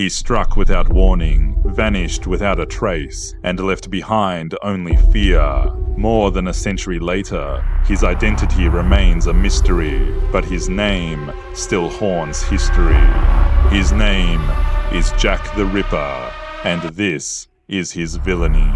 He struck without warning, vanished without a trace, and left behind only fear. More than a century later, his identity remains a mystery, but his name still haunts history. His name is Jack the Ripper, and this is his villainy.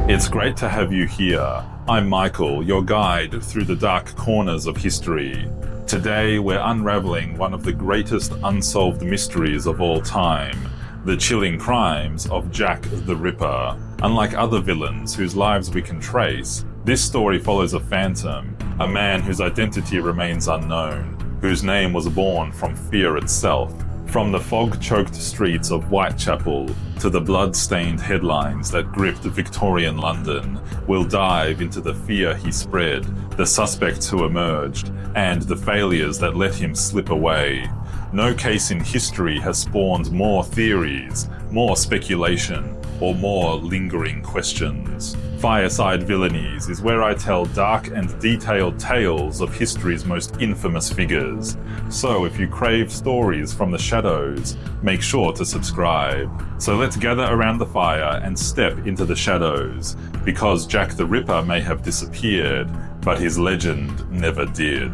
It's great to have you here. I'm Michael, your guide through the dark corners of history. Today we're unraveling one of the greatest unsolved mysteries of all time, the chilling crimes of Jack the Ripper. Unlike other villains whose lives we can trace, this story follows a phantom, a man whose identity remains unknown, whose name was born from fear itself. From the fog-choked streets of Whitechapel to the blood-stained headlines that gripped Victorian London, we'll dive into the fear he spread, the suspects who emerged, and the failures that let him slip away. No case in history has spawned more theories, more speculation, or more lingering questions. Fireside Villainies is where I tell dark and detailed tales of history's most infamous figures. So if you crave stories from the shadows, make sure to subscribe. So let's gather around the fire and step into the shadows, because Jack the Ripper may have disappeared, but his legend never did.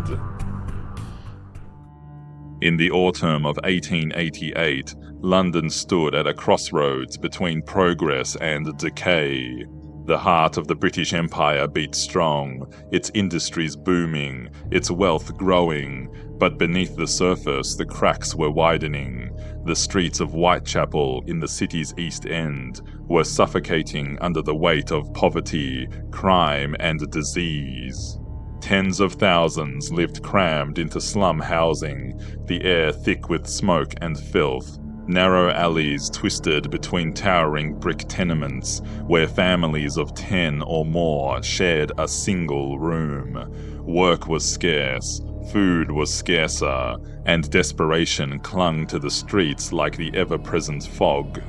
In the autumn of 1888, London stood at a crossroads between progress and decay. The heart of the British Empire beat strong, its industries booming, its wealth growing, but beneath the surface the cracks were widening. The streets of Whitechapel in the city's East End were suffocating under the weight of poverty, crime, and disease. Tens of thousands lived crammed into slum housing, the air thick with smoke and filth. Narrow alleys twisted between towering brick tenements, where families of 10 or more shared a single room. Work was scarce, food was scarcer, and desperation clung to the streets like the ever-present fog.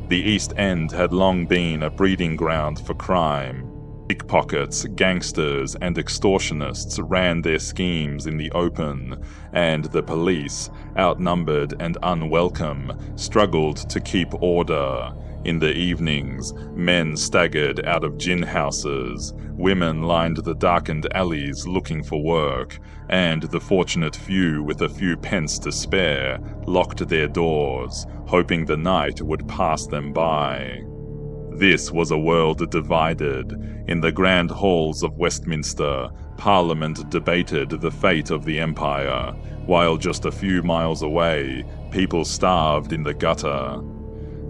The East End had long been a breeding ground for crime. Pickpockets, gangsters, and extortionists ran their schemes in the open, and the police, outnumbered and unwelcome, struggled to keep order. In the evenings, men staggered out of gin houses, women lined the darkened alleys looking for work, and the fortunate few with a few pence to spare locked their doors, hoping the night would pass them by. This was a world divided. In the grand halls of Westminster, Parliament debated the fate of the empire, while just a few miles away, people starved in the gutter.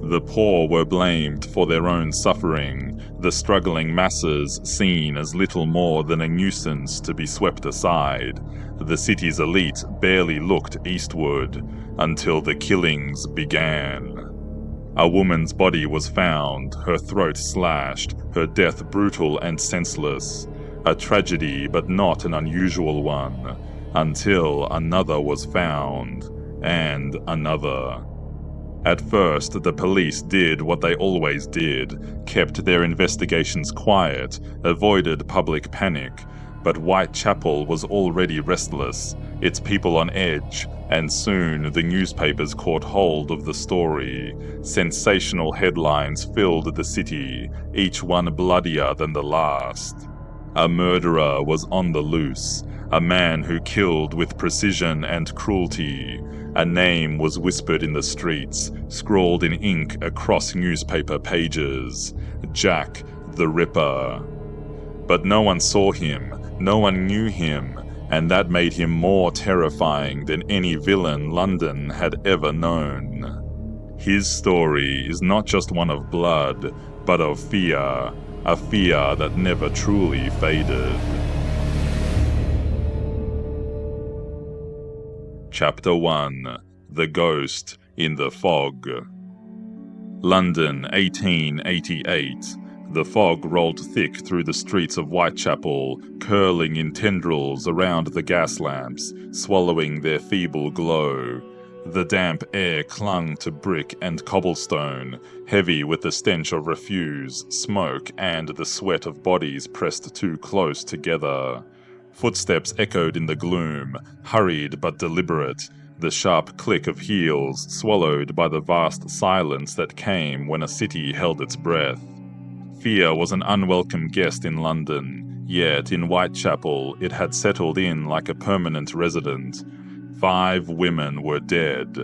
The poor were blamed for their own suffering, the struggling masses seen as little more than a nuisance to be swept aside. The city's elite barely looked eastward, until the killings began. A woman's body was found, her throat slashed, her death brutal and senseless. A tragedy, but not an unusual one, until another was found, and another. At first, the police did what they always did, kept their investigations quiet, avoided public panic. But Whitechapel was already restless, its people on edge, and soon the newspapers caught hold of the story. Sensational headlines filled the city, each one bloodier than the last. A murderer was on the loose, a man who killed with precision and cruelty. A name was whispered in the streets, scrawled in ink across newspaper pages: Jack the Ripper. But no one saw him, no one knew him, and that made him more terrifying than any villain London had ever known. His story is not just one of blood, but of fear, a fear that never truly faded. Chapter 1: The Ghost in the Fog. London, 1888. The fog rolled thick through the streets of Whitechapel, curling in tendrils around the gas lamps, swallowing their feeble glow. The damp air clung to brick and cobblestone, heavy with the stench of refuse, smoke, and the sweat of bodies pressed too close together. Footsteps echoed in the gloom, hurried but deliberate, the sharp click of heels swallowed by the vast silence that came when a city held its breath. Fear was an unwelcome guest in London, yet in Whitechapel it had settled in like a permanent resident. 5 women were dead.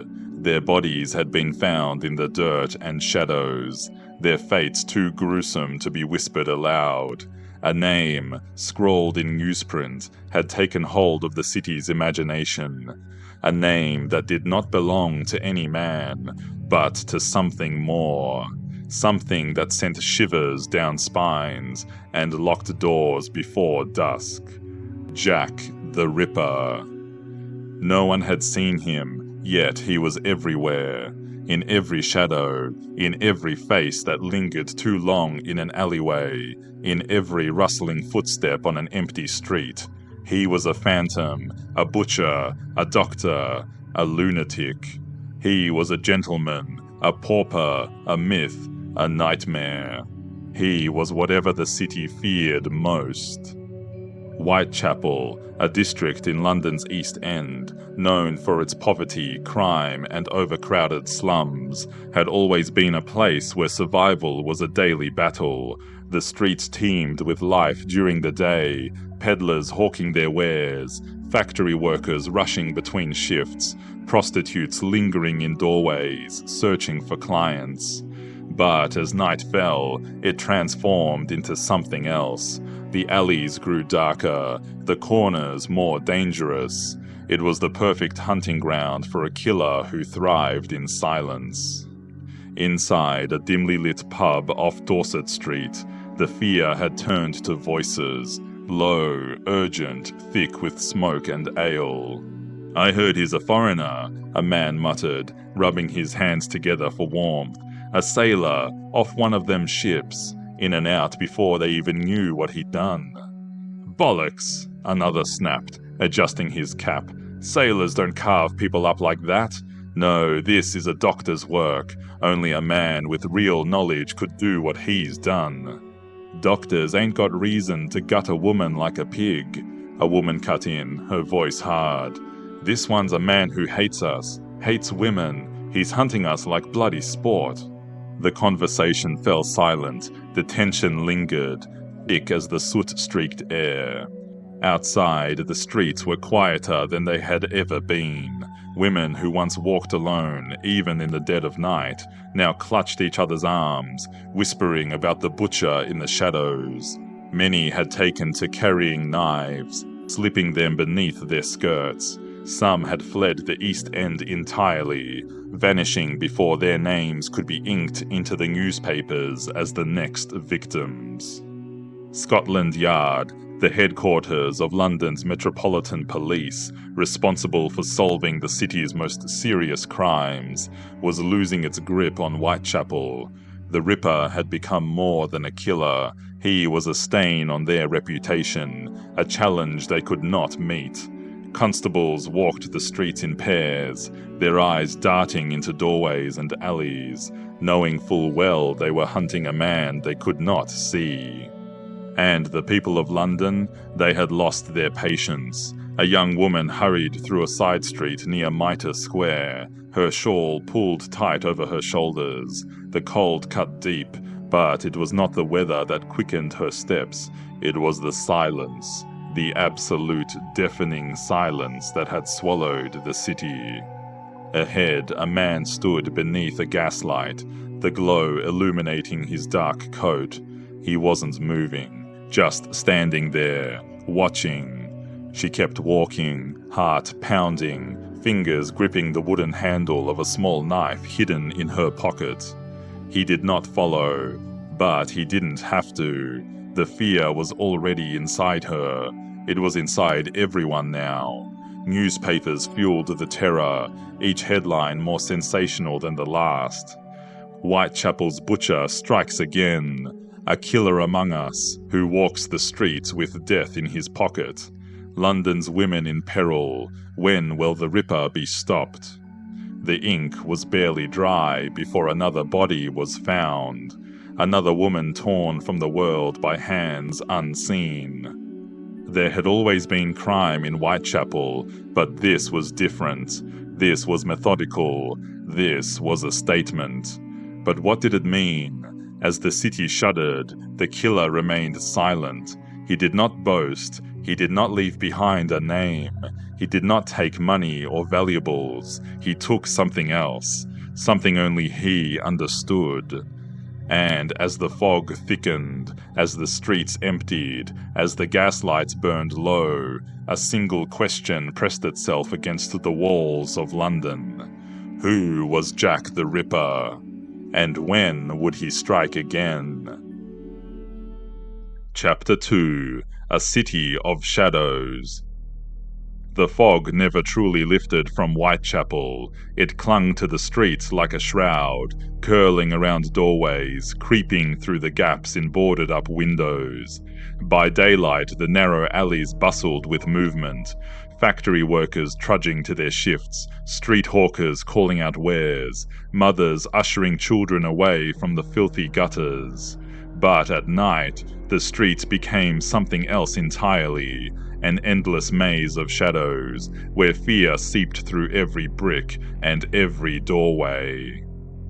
Their bodies had been found in the dirt and shadows, their fates too gruesome to be whispered aloud. A name, scrawled in newsprint, had taken hold of the city's imagination. A name that did not belong to any man, but to something more. Something that sent shivers down spines and locked doors before dusk. Jack the Ripper. No one had seen him, yet he was everywhere. In every shadow, in every face that lingered too long in an alleyway, in every rustling footstep on an empty street. He was a phantom, a butcher, a doctor, a lunatic. He was a gentleman, a pauper, a myth, a nightmare. He was whatever the city feared most. Whitechapel, a district in London's East End, known for its poverty, crime, and overcrowded slums, had always been a place where survival was a daily battle. The streets teemed with life during the day, peddlers hawking their wares, factory workers rushing between shifts, prostitutes lingering in doorways, searching for clients. But as night fell, it transformed into something else. The alleys grew darker, the corners more dangerous. It was the perfect hunting ground for a killer who thrived in silence. Inside a dimly lit pub off Dorset Street, the fear had turned to voices, low, urgent, thick with smoke and ale. "I heard he's a foreigner," a man muttered, rubbing his hands together for warmth. "A sailor, off one of them ships, in and out before they even knew what he'd done." "Bollocks," another snapped, adjusting his cap. "Sailors don't carve people up like that. No, this is a doctor's work. Only a man with real knowledge could do what he's done." "Doctors ain't got reason to gut a woman like a pig," a woman cut in, her voice hard. "This one's a man who hates us, hates women. He's hunting us like bloody sport." The conversation fell silent, the tension lingered, thick as the soot-streaked air. Outside, the streets were quieter than they had ever been. Women who once walked alone, even in the dead of night, now clutched each other's arms, whispering about the butcher in the shadows. Many had taken to carrying knives, slipping them beneath their skirts. Some had fled the East End entirely, vanishing before their names could be inked into the newspapers as the next victims. Scotland Yard, the headquarters of London's Metropolitan Police, responsible for solving the city's most serious crimes, was losing its grip on Whitechapel. The Ripper had become more than a killer. He was a stain on their reputation, a challenge they could not meet. Constables walked the streets in pairs, their eyes darting into doorways and alleys, knowing full well they were hunting a man they could not see. And the people of London, they had lost their patience. A young woman hurried through a side street near Mitre Square, her shawl pulled tight over her shoulders. The cold cut deep, but it was not the weather that quickened her steps, it was the silence. The absolute, deafening silence that had swallowed the city. Ahead, a man stood beneath a gaslight, the glow illuminating his dark coat. He wasn't moving, just standing there, watching. She kept walking, heart pounding, fingers gripping the wooden handle of a small knife hidden in her pocket. He did not follow, but he didn't have to. The fear was already inside her. It was inside everyone now. Newspapers fueled the terror, each headline more sensational than the last. Whitechapel's butcher strikes again. A killer among us, who walks the streets with death in his pocket. London's women in peril. When will the Ripper be stopped? The ink was barely dry before another body was found, another woman torn from the world by hands unseen. There had always been crime in Whitechapel, but this was different. This was methodical. This was a statement. But what did it mean? As the city shuddered, the killer remained silent. He did not boast. He did not leave behind a name. He did not take money or valuables. He took something else, something only he understood. And as the fog thickened, as the streets emptied, as the gaslights burned low, a single question pressed itself against the walls of London. Who was Jack the Ripper? And when would he strike again? Chapter 2: A City of Shadows. The fog never truly lifted from Whitechapel. It clung to the streets like a shroud, curling around doorways, creeping through the gaps in boarded-up windows. By daylight, the narrow alleys bustled with movement. Factory workers trudging to their shifts, street hawkers calling out wares, mothers ushering children away from the filthy gutters. But at night, the streets became something else entirely, an endless maze of shadows, where fear seeped through every brick and every doorway.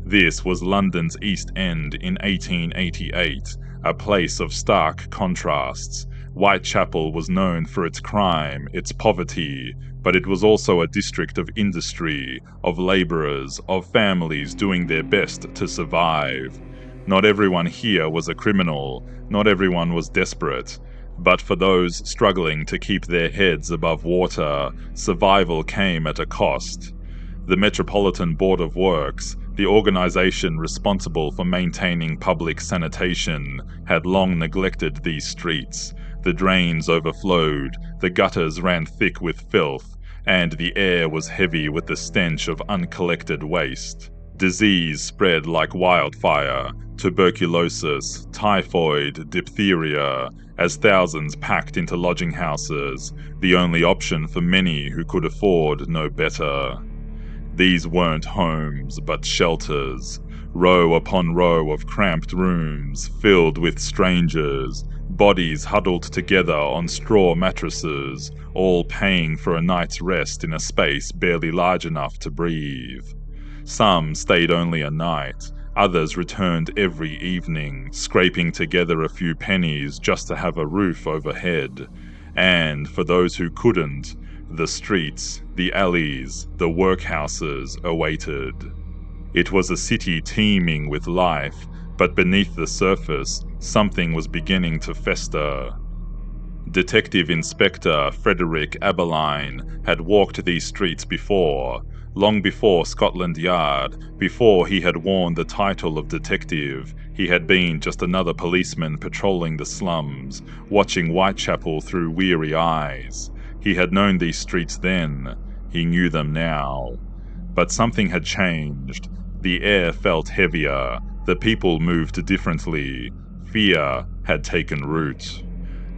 This was London's East End in 1888, a place of stark contrasts. Whitechapel was known for its crime, its poverty, but it was also a district of industry, of labourers, of families doing their best to survive. Not everyone here was a criminal, not everyone was desperate, but for those struggling to keep their heads above water, survival came at a cost. The Metropolitan Board of Works, the organisation responsible for maintaining public sanitation, had long neglected these streets. The drains overflowed, the gutters ran thick with filth, and the air was heavy with the stench of uncollected waste. Disease spread like wildfire, tuberculosis, typhoid, diphtheria, as thousands packed into lodging houses, the only option for many who could afford no better. These weren't homes, but shelters, row upon row of cramped rooms filled with strangers, bodies huddled together on straw mattresses, all paying for a night's rest in a space barely large enough to breathe. Some stayed only a night, others returned every evening, scraping together a few pennies just to have a roof overhead. And for those who couldn't, the streets, the alleys, the workhouses awaited. It was a city teeming with life, but beneath the surface, something was beginning to fester. Detective Inspector Frederick Aberline had walked these streets before, long before Scotland Yard, before he had worn the title of detective. He had been just another policeman patrolling the slums, watching Whitechapel through weary eyes. He had known these streets then. He knew them now. But something had changed. The air felt heavier. The people moved differently. Fear had taken root.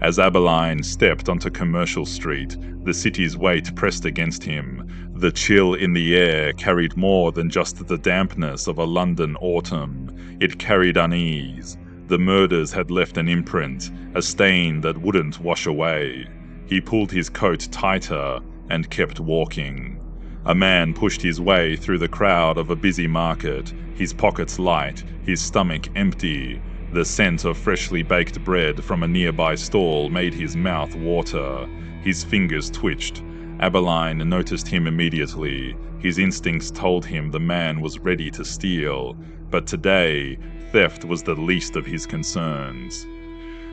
As Aberline stepped onto Commercial Street, the city's weight pressed against him. The chill in the air carried more than just the dampness of a London autumn. It carried unease. The murders had left an imprint, a stain that wouldn't wash away. He pulled his coat tighter and kept walking. A man pushed his way through the crowd of a busy market, his pockets light, his stomach empty. The scent of freshly baked bread from a nearby stall made his mouth water. His fingers twitched. Aberline noticed him immediately. His instincts told him the man was ready to steal, but today, theft was the least of his concerns.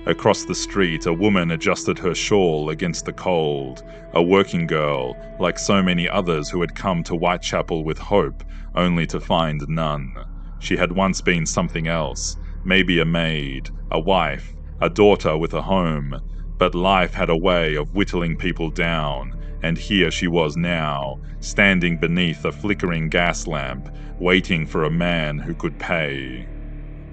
Across the street, a woman adjusted her shawl against the cold. A working girl, like so many others who had come to Whitechapel with hope, only to find none. She had once been something else. Maybe a maid, a wife, a daughter with a home, but life had a way of whittling people down, and here she was now, standing beneath a flickering gas lamp, waiting for a man who could pay.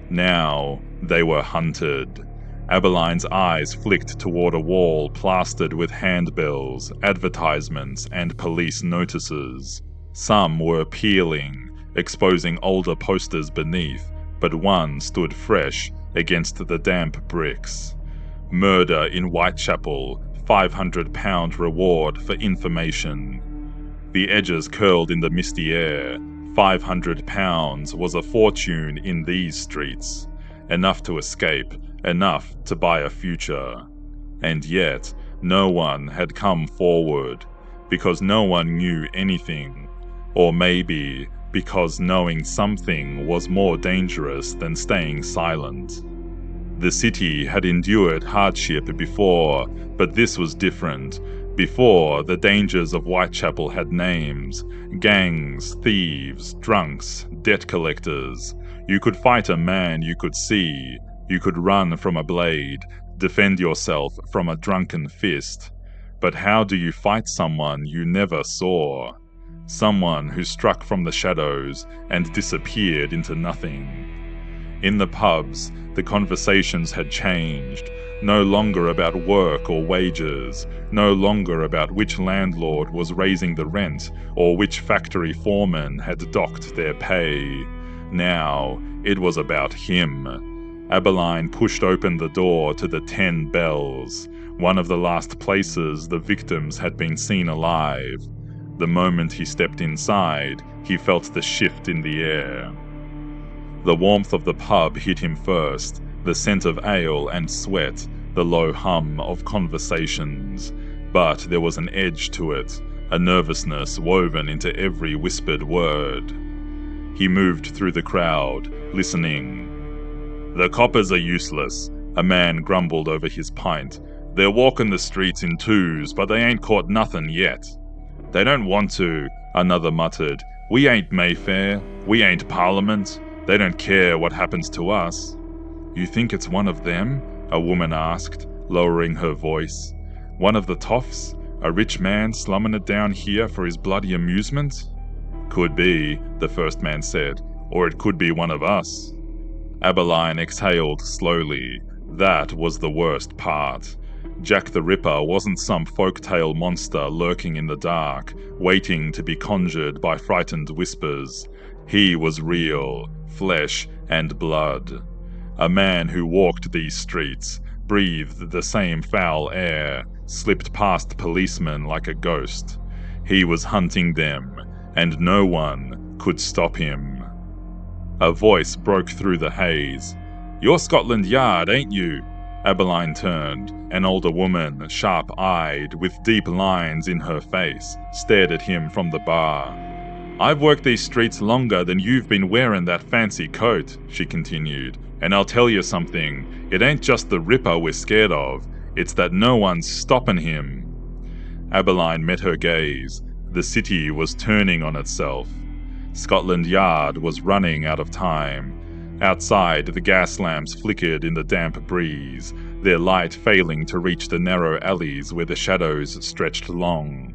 Now they were hunted. Aberline's eyes flicked toward a wall plastered with handbills, advertisements, and police notices. Some were peeling, exposing older posters beneath, but one stood fresh against the damp bricks. Murder in Whitechapel, £500 reward for information. The edges curled in the misty air. £500 was a fortune in these streets. Enough to escape, enough to buy a future. And yet, no one had come forward, because no one knew anything. Or maybe because knowing something was more dangerous than staying silent. The city had endured hardship before, but this was different. Before, the dangers of Whitechapel had names: gangs, thieves, drunks, debt collectors. You could fight a man you could see. You could run from a blade, defend yourself from a drunken fist. But how do you fight someone you never saw? Someone who struck from the shadows and disappeared into nothing. In the pubs, the conversations had changed. No longer about work or wages, no longer about which landlord was raising the rent or which factory foreman had docked their pay. Now, it was about him. Abeline pushed open the door to the 10 Bells, one of the last places the victims had been seen alive. The moment he stepped inside, he felt the shift in the air. The warmth of the pub hit him first, the scent of ale and sweat, the low hum of conversations. But there was an edge to it, a nervousness woven into every whispered word. He moved through the crowd, listening. "The coppers are useless," a man grumbled over his pint. "They're walking the streets in twos, but they ain't caught nothing yet." "They don't want to," another muttered. "We ain't Mayfair. We ain't Parliament. They don't care what happens to us." "You think it's one of them?" a woman asked, lowering her voice. "One of the toffs? A rich man slumming it down here for his bloody amusement?" "Could be," the first man said, "or it could be one of us." Abeline exhaled slowly. That was the worst part. Jack the Ripper wasn't some folktale monster lurking in the dark, waiting to be conjured by frightened whispers. He was real, flesh and blood. A man who walked these streets, breathed the same foul air, slipped past policemen like a ghost. He was hunting them, and no one could stop him. A voice broke through the haze. "You're Scotland Yard, ain't you?" Abeline turned. An older woman, sharp-eyed, with deep lines in her face, stared at him from the bar. "I've worked these streets longer than you've been wearing that fancy coat," she continued. "And I'll tell you something, it ain't just the Ripper we're scared of, it's that no one's stopping him." Abeline met her gaze. The city was turning on itself. Scotland Yard was running out of time. Outside, the gas lamps flickered in the damp breeze, their light failing to reach the narrow alleys where the shadows stretched long.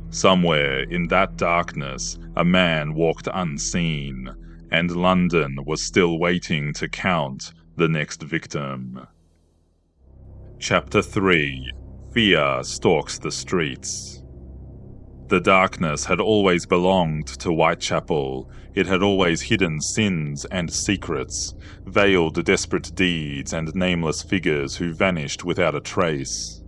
Somewhere in that darkness, a man walked unseen, and London was still waiting to count the next victim. Chapter 3. Fear Stalks the Streets. The darkness had always belonged to Whitechapel. It had always hidden sins and secrets, veiled desperate deeds and nameless figures who vanished without a trace.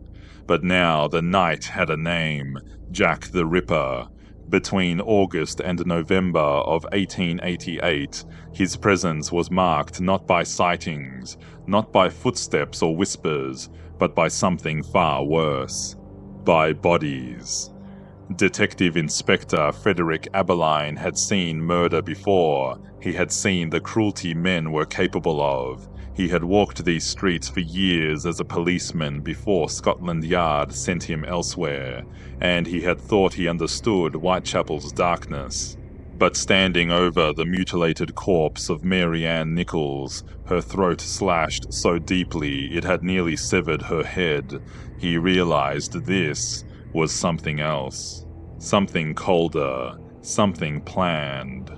But now the night had a name, Jack the Ripper. Between August and November of 1888, his presence was marked not by sightings, not by footsteps or whispers, but by something far worse. By bodies. Detective Inspector Frederick Abeline had seen murder before. He had seen the cruelty men were capable of. He had walked these streets for years as a policeman before Scotland Yard sent him elsewhere, and he had thought he understood Whitechapel's darkness. But standing over the mutilated corpse of Mary Ann Nichols, her throat slashed so deeply it had nearly severed her head, he realized this was something else. Something colder, something planned.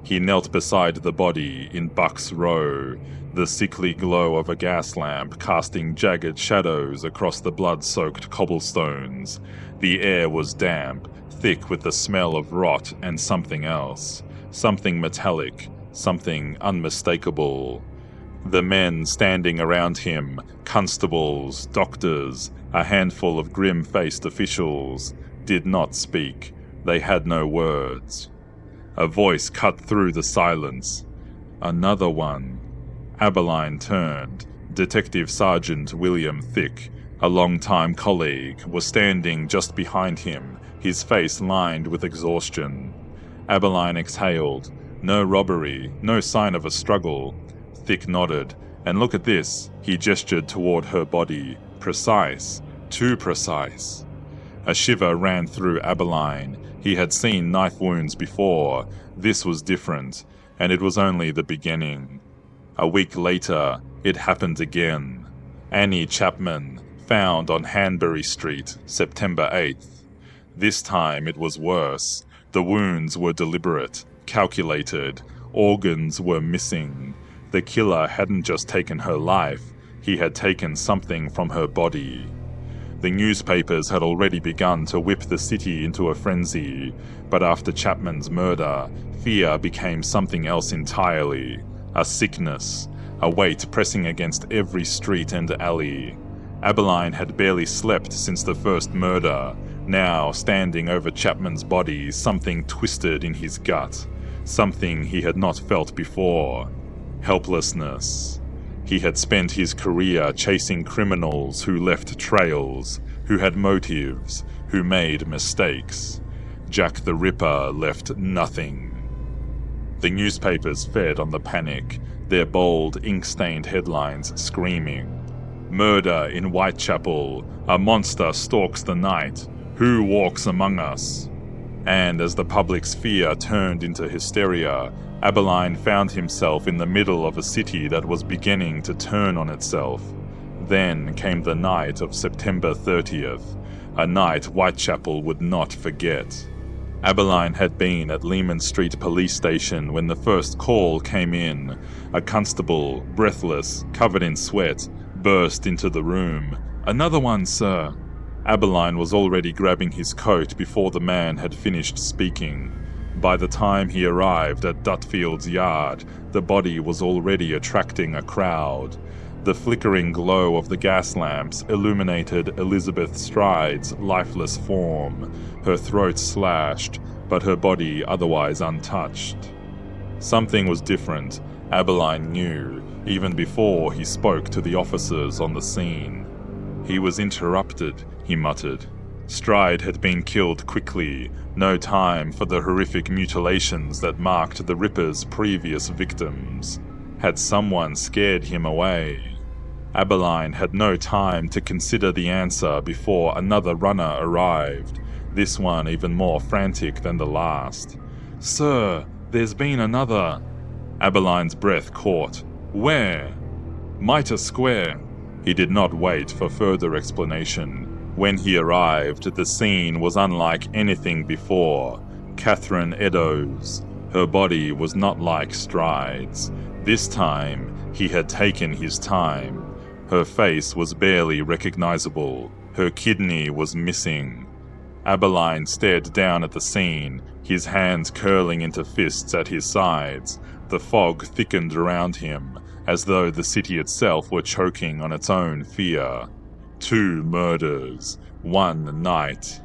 He knelt beside the body in Buck's Row, the sickly glow of a gas lamp casting jagged shadows across the blood-soaked cobblestones. The air was damp, thick with the smell of rot and something else. Something metallic, something unmistakable. The men standing around him, constables, doctors, a handful of grim-faced officials, did not speak. They had no words. A voice cut through the silence. Another one. Abeline turned. Detective Sergeant William Thick, a long-time colleague, was standing just behind him, his face lined with exhaustion. Abeline exhaled. No robbery, no sign of a struggle. Thick nodded. And look at this, he gestured toward her body. Precise. Too precise. A shiver ran through Abeline. He had seen knife wounds before. This was different, and it was only the beginning. A week later, it happened again. Annie Chapman, found on Hanbury Street, September 8th. This time it was worse. The wounds were deliberate, calculated. Organs were missing. The killer hadn't just taken her life, he had taken something from her body. The newspapers had already begun to whip the city into a frenzy, but after Chapman's murder, fear became something else entirely. A sickness, a weight pressing against every street and alley. Abeline had barely slept since the first murder. Now, standing over Chapman's body, something twisted in his gut. Something he had not felt before. Helplessness. He had spent his career chasing criminals who left trails, who had motives, who made mistakes. Jack the Ripper left nothing. The newspapers fed on the panic, their bold, ink-stained headlines screaming. Murder in Whitechapel. A monster stalks the night. Who walks among us? And as the public's fear turned into hysteria, Abeline found himself in the middle of a city that was beginning to turn on itself. Then came the night of September 30th, a night Whitechapel would not forget. Abeline had been at Lehman Street Police Station when the first call came in. A constable, breathless, covered in sweat, burst into the room. "Another one, sir." Abeline was already grabbing his coat before the man had finished speaking. By the time he arrived at Dutfield's yard, the body was already attracting a crowd. The flickering glow of the gas lamps illuminated Elizabeth Stride's lifeless form, her throat slashed, but her body otherwise untouched. Something was different, Abeline knew, even before he spoke to the officers on the scene. "He was interrupted," he muttered. Stride had been killed quickly, no time for the horrific mutilations that marked the Ripper's previous victims. Had someone scared him away? Abeline had no time to consider the answer before another runner arrived, this one even more frantic than the last. "Sir, there's been another." Abeline's breath caught. "Where?" "Mitre Square." He did not wait for further explanation. When he arrived, the scene was unlike anything before. Catherine Eddowes. Her body was not like Stride's. This time, he had taken his time. Her face was barely recognizable. Her kidney was missing. Abeline stared down at the scene, his hands curling into fists at his sides. The fog thickened around him, as though the city itself were choking on its own fear. 2 murders, 1 night.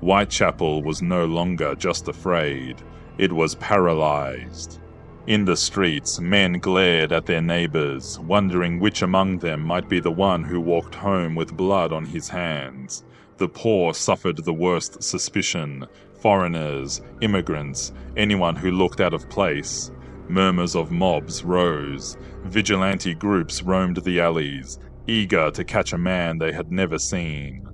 Whitechapel was no longer just afraid. It was paralyzed. In the streets, men glared at their neighbors, wondering which among them might be the one who walked home with blood on his hands. The poor suffered the worst suspicion. Foreigners, immigrants, anyone who looked out of place. Murmurs of mobs rose. Vigilante groups roamed the alleys, eager to catch a man they had never seen.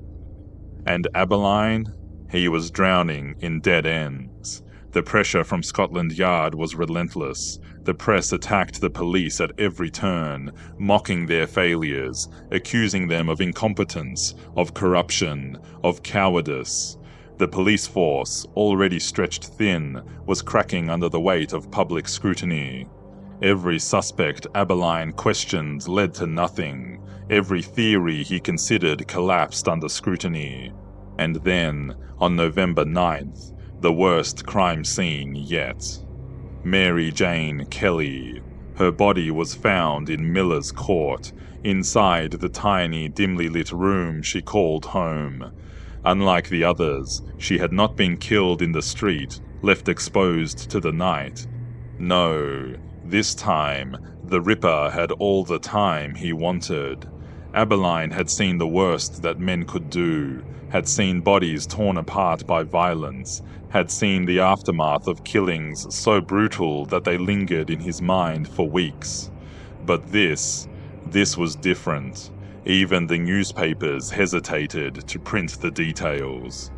And Abeline? He was drowning in dead ends. The pressure from Scotland Yard was relentless. The press attacked the police at every turn, mocking their failures, accusing them of incompetence, of corruption, of cowardice. The police force, already stretched thin, was cracking under the weight of public scrutiny. Every suspect Aberline questioned led to nothing. Every theory he considered collapsed under scrutiny. And then, on November 9th, the worst crime scene yet. Mary Jane Kelly. Her body was found in Miller's Court, inside the tiny, dimly lit room she called home. Unlike the others, she had not been killed in the street, left exposed to the night. No, this time, the Ripper had all the time he wanted. Aberline had seen the worst that men could do, had seen bodies torn apart by violence, had seen the aftermath of killings so brutal that they lingered in his mind for weeks. But this was different. Even the newspapers hesitated to print the details.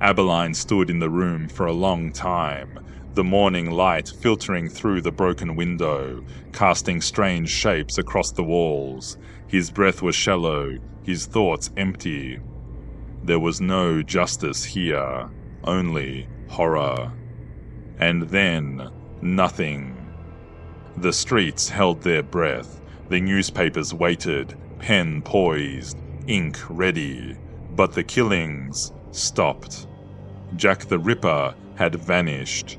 Aberline stood in the room for a long time, the morning light filtering through the broken window, casting strange shapes across the walls. His breath was shallow, his thoughts empty. There was no justice here, only horror. And then, nothing. The streets held their breath. The newspapers waited, pen poised, ink ready. But the killings stopped. Jack the Ripper had vanished.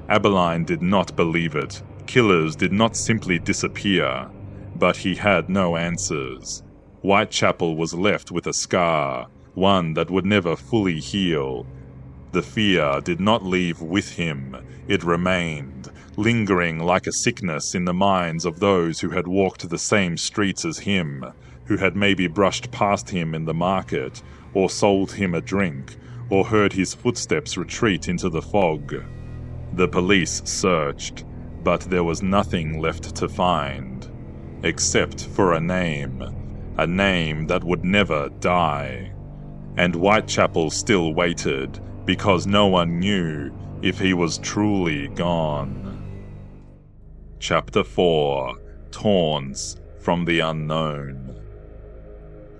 Aberline did not believe it. Killers did not simply disappear. But he had no answers. Whitechapel was left with a scar, one that would never fully heal. The fear did not leave with him. It remained, lingering like a sickness in the minds of those who had walked the same streets as him, who had maybe brushed past him in the market, or sold him a drink, or heard his footsteps retreat into the fog. The police searched, but there was nothing left to find, except for a name that would never die. And Whitechapel still waited, because no one knew if he was truly gone. Chapter 4. Taunts from the Unknown.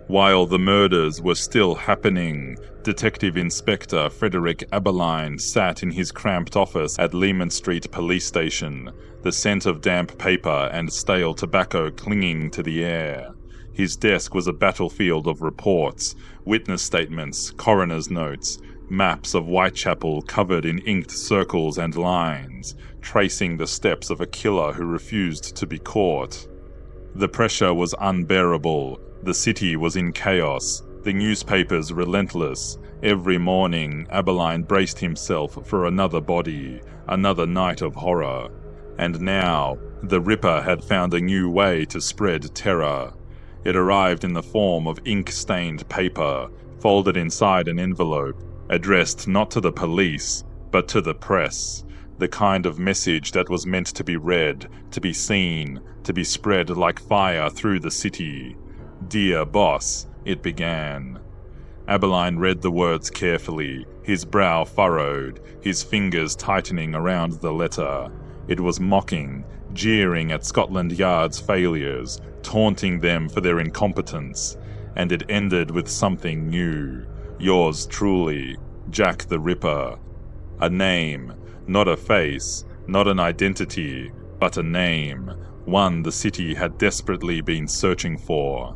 While the murders were still happening, Detective Inspector Frederick Aberline sat in his cramped office at Leman Street Police Station, the scent of damp paper and stale tobacco clinging to the air. His desk was a battlefield of reports, witness statements, coroner's notes, maps of Whitechapel covered in inked circles and lines, tracing the steps of a killer who refused to be caught. The pressure was unbearable. The city was in chaos. The newspapers relentless. Every morning, Aberline braced himself for another body, another night of horror. And now, the Ripper had found a new way to spread terror. It arrived in the form of ink-stained paper, folded inside an envelope, addressed not to the police, but to the press. The kind of message that was meant to be read, to be seen, to be spread like fire through the city. "Dear Boss," it began. Aberline read the words carefully, his brow furrowed, his fingers tightening around the letter. It was mocking, jeering at Scotland Yard's failures, taunting them for their incompetence. And it ended with something new. Yours truly, Jack the Ripper. A name, not a face, not an identity, but a name, one the city had desperately been searching for.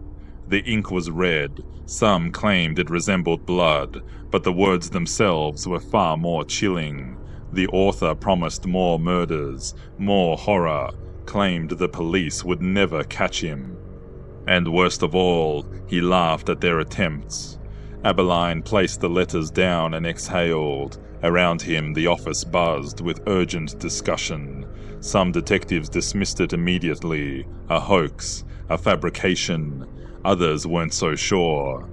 The ink was red. Some claimed it resembled blood, but the words themselves were far more chilling. The author promised more murders, more horror, claimed the police would never catch him. And worst of all, he laughed at their attempts. Aberline placed the letters down and exhaled. Around him, the office buzzed with urgent discussion. Some detectives dismissed it immediately, a hoax, a fabrication. Others weren't so sure.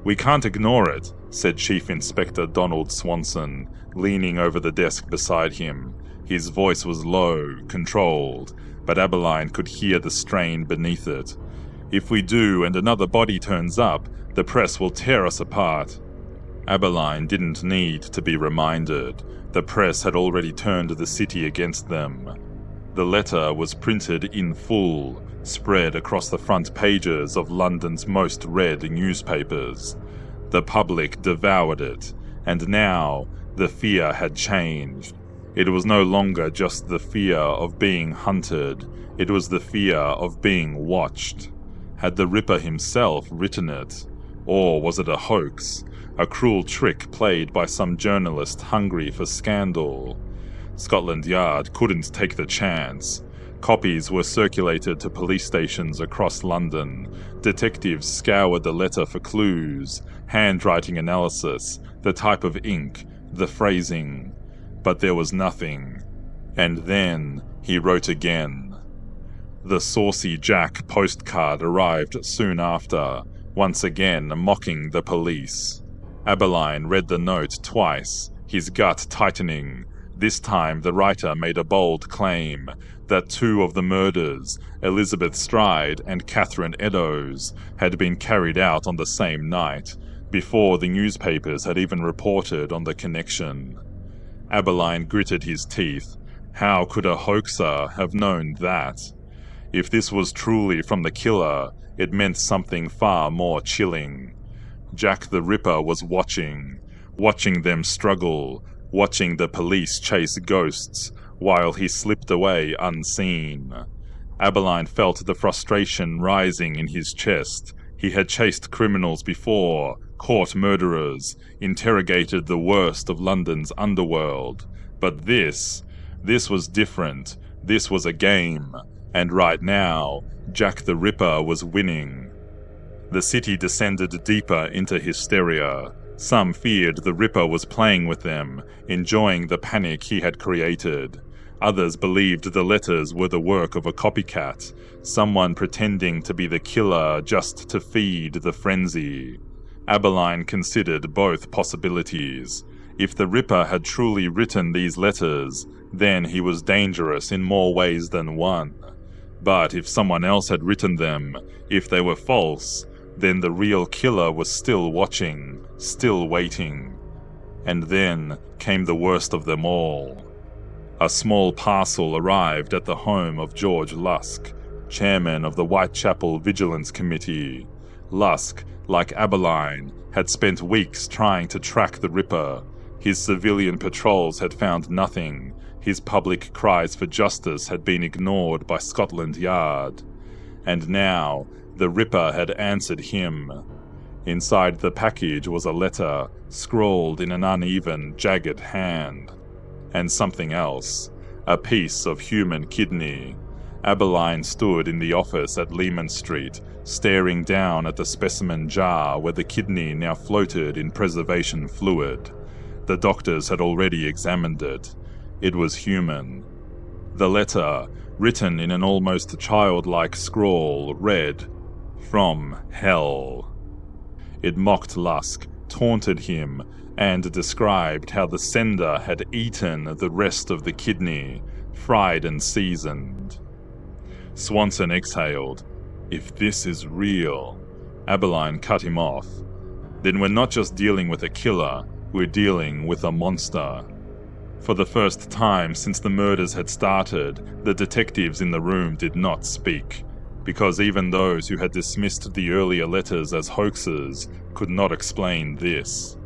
"We can't ignore it," said Chief Inspector Donald Swanson, leaning over the desk beside him. His voice was low, controlled, but Aberline could hear the strain beneath it. "If we do and another body turns up, the press will tear us apart." Aberline didn't need to be reminded. The press had already turned the city against them. The letter was printed in full, spread across the front pages of London's most read newspapers. The public devoured it. And now, the fear had changed. It was no longer just the fear of being hunted, it was the fear of being watched. Had the Ripper himself written it? Or was it a hoax? A cruel trick played by some journalist hungry for scandal? Scotland Yard couldn't take the chance. Copies were circulated to police stations across London. Detectives scoured the letter for clues, handwriting analysis, the type of ink, the phrasing. But there was nothing. And then he wrote again. The saucy Jack postcard arrived soon after, once again mocking the police. Aberline read the note twice, his gut tightening. This time the writer made a bold claim that 2 of the murders, Elizabeth Stride and Catherine Eddowes, had been carried out on the same night, before the newspapers had even reported on the connection. Aberline gritted his teeth. How could a hoaxer have known that? If this was truly from the killer, it meant something far more chilling. Jack the Ripper was watching them struggle, watching the police chase ghosts, while he slipped away unseen. Aberline felt the frustration rising in his chest. He had chased criminals before, caught murderers, interrogated the worst of London's underworld. But this was different. This was a game. And right now, Jack the Ripper was winning. The city descended deeper into hysteria. Some feared the Ripper was playing with them, enjoying the panic he had created. Others believed the letters were the work of a copycat, someone pretending to be the killer just to feed the frenzy. Aberline considered both possibilities. If the Ripper had truly written these letters, then he was dangerous in more ways than one. But if someone else had written them, if they were false, then the real killer was still watching, still waiting. And then came the worst of them all. A small parcel arrived at the home of George Lusk, chairman of the Whitechapel Vigilance Committee. Lusk, like Aberline, had spent weeks trying to track the Ripper. His civilian patrols had found nothing. His public cries for justice had been ignored by Scotland Yard. And now, the Ripper had answered him. Inside the package was a letter, scrawled in an uneven, jagged hand. And something else. A piece of human kidney. Aberline stood in the office at Leman Street, staring down at the specimen jar where the kidney now floated in preservation fluid. The doctors had already examined it. It was human. The letter, written in an almost childlike scrawl, read, "From Hell." It mocked Lusk, taunted him, and described how the sender had eaten the rest of the kidney, fried and seasoned. Swanson exhaled. If this is real... Aberline cut him off. Then we're not just dealing with a killer, we're dealing with a monster. For the first time since the murders had started, the detectives in the room did not speak, because even those who had dismissed the earlier letters as hoaxes could not explain this.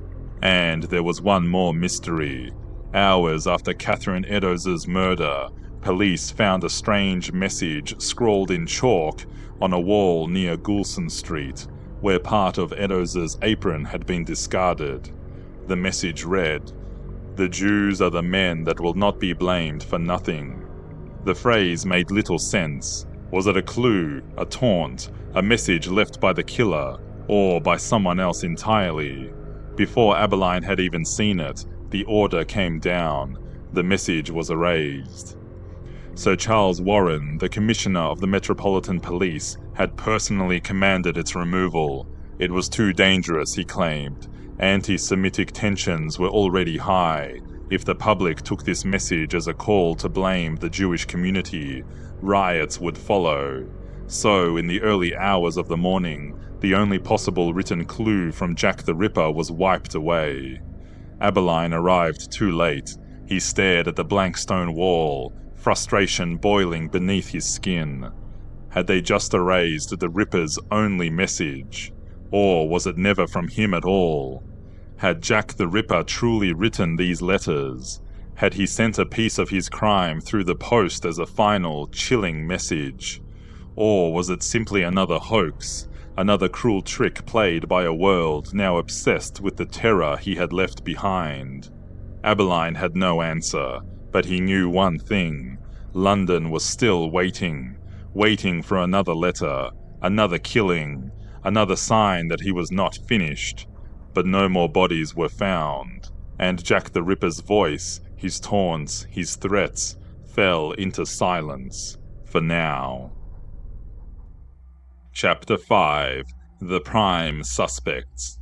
And there was one more mystery. Hours after Catherine Eddowes' murder, police found a strange message scrawled in chalk on a wall near Goulson Street, where part of Eddowes' apron had been discarded. The message read, "The Jews are the men that will not be blamed for nothing." The phrase made little sense. Was it a clue, a taunt, a message left by the killer, or by someone else entirely? Before Aberline had even seen it, the order came down. The message was erased. Sir Charles Warren, the Commissioner of the Metropolitan Police, had personally commanded its removal. It was too dangerous, he claimed. Anti-Semitic tensions were already high. If the public took this message as a call to blame the Jewish community, riots would follow. So, in the early hours of the morning, the only possible written clue from Jack the Ripper was wiped away. Aberline arrived too late. He stared at the blank stone wall, frustration boiling beneath his skin. Had they just erased the Ripper's only message? Or was it never from him at all? Had Jack the Ripper truly written these letters? Had he sent a piece of his crime through the post as a final, chilling message? Or was it simply another hoax, another cruel trick played by a world now obsessed with the terror he had left behind? Abeline had no answer, but he knew one thing. London was still waiting, waiting for another letter, another killing, another sign that he was not finished. But no more bodies were found, and Jack the Ripper's voice, his taunts, his threats, fell into silence, for now. Chapter 5: The Prime Suspects.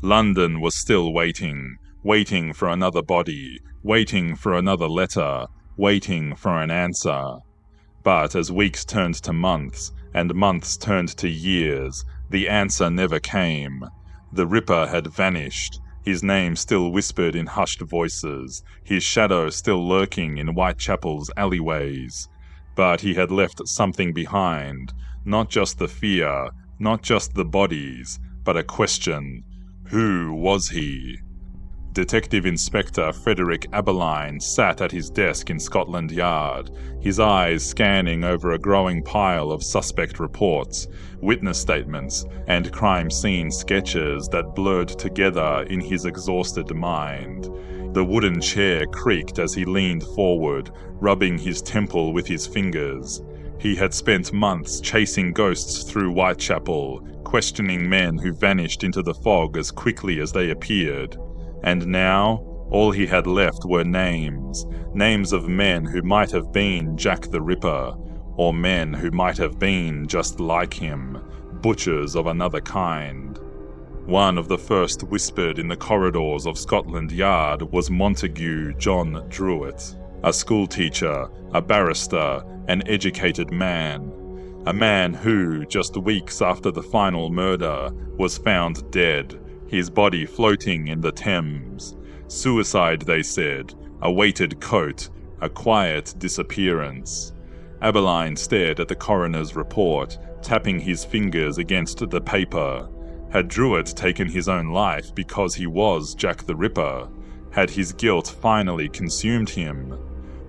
London was still waiting, waiting for another body, waiting for another letter, waiting for an answer. But as weeks turned to months, and months turned to years, the answer never came. The Ripper had vanished, his name still whispered in hushed voices, his shadow still lurking in Whitechapel's alleyways. But he had left something behind, not just the fear, not just the bodies, but a question. Who was he? Detective Inspector Frederick Abeline sat at his desk in Scotland Yard, his eyes scanning over a growing pile of suspect reports, witness statements, and crime scene sketches that blurred together in his exhausted mind. The wooden chair creaked as he leaned forward, rubbing his temple with his fingers. He had spent months chasing ghosts through Whitechapel, questioning men who vanished into the fog as quickly as they appeared. And now, all he had left were names of men who might have been Jack the Ripper, or men who might have been just like him, butchers of another kind. One of the first whispered in the corridors of Scotland Yard was Montague John Druitt, a schoolteacher, a barrister, an educated man. A man who, just weeks after the final murder, was found dead, his body floating in the Thames. Suicide, they said, a weighted coat, a quiet disappearance. Abeline stared at the coroner's report, tapping his fingers against the paper. Had Druitt taken his own life because he was Jack the Ripper? Had his guilt finally consumed him?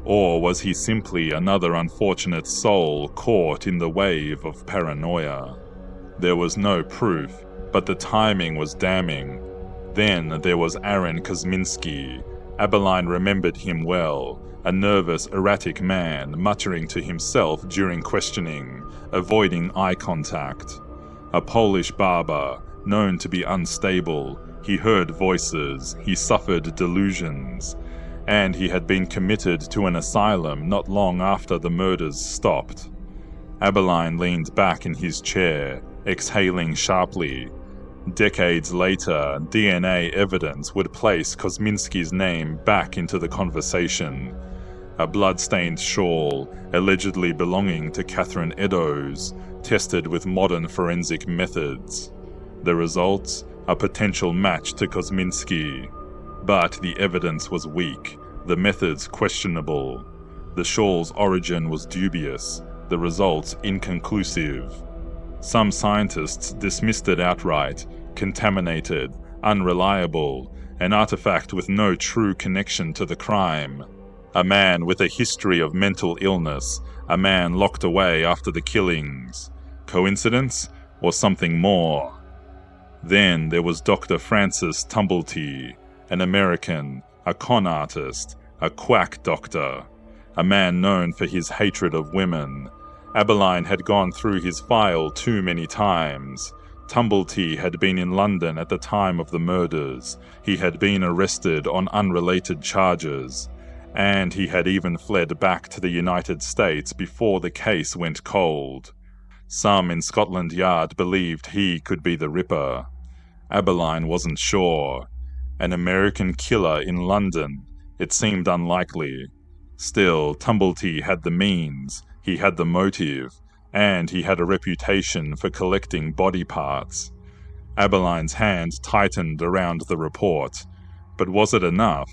Or was he simply another unfortunate soul caught in the wave of paranoia? There was no proof, but the timing was damning. Then there was Aaron Kosminski. Abeline remembered him well, a nervous, erratic man muttering to himself during questioning, avoiding eye contact. A Polish barber, known to be unstable, he heard voices, he suffered delusions, and he had been committed to an asylum not long after the murders stopped. Abeline leaned back in his chair, exhaling sharply. Decades later, DNA evidence would place Kosminski's name back into the conversation. A blood-stained shawl, allegedly belonging to Catherine Eddowes, tested with modern forensic methods. The results? A potential match to Kosminski. But the evidence was weak, the methods questionable. The shawl's origin was dubious, the results inconclusive. Some scientists dismissed it outright, contaminated, unreliable, an artifact with no true connection to the crime. A man with a history of mental illness, a man locked away after the killings. Coincidence, or something more? Then there was Dr. Francis Tumblety, an American, a con artist, a quack doctor, a man known for his hatred of women. Abeline had gone through his file too many times. Tumblety had been in London at the time of the murders. He had been arrested on unrelated charges. And he had even fled back to the United States before the case went cold. Some in Scotland Yard believed he could be the Ripper. Abeline wasn't sure. An American killer in London? It seemed unlikely. Still, Tumblety had the means, he had the motive, and he had a reputation for collecting body parts. Abeline's hand tightened around the report. But was it enough?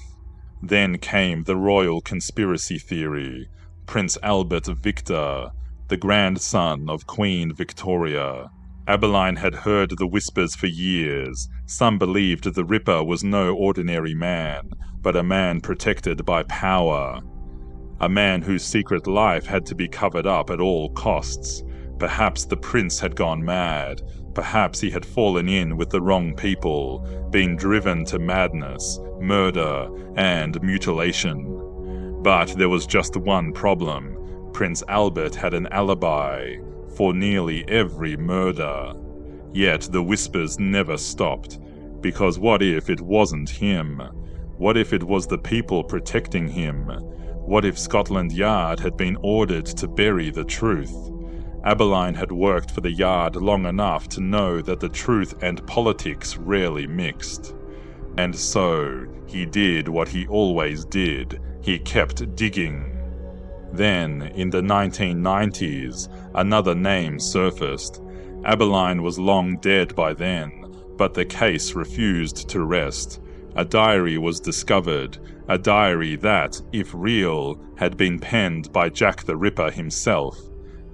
Then came the royal conspiracy theory. Prince Albert Victor, the grandson of Queen Victoria. Abeline had heard the whispers for years. Some believed the Ripper was no ordinary man, but a man protected by power. A man whose secret life had to be covered up at all costs. Perhaps the prince had gone mad. Perhaps he had fallen in with the wrong people, been driven to madness, murder, and mutilation. But there was just one problem. Prince Albert had an alibi for nearly every murder. Yet the whispers never stopped, because what if it wasn't him? What if it was the people protecting him? What if Scotland Yard had been ordered to bury the truth? Abeline had worked for the Yard long enough to know that the truth and politics rarely mixed. And so, he did what he always did. He kept digging. Then, in the 1990s, another name surfaced. Abeline was long dead by then, but the case refused to rest. A diary was discovered, a diary that, if real, had been penned by Jack the Ripper himself.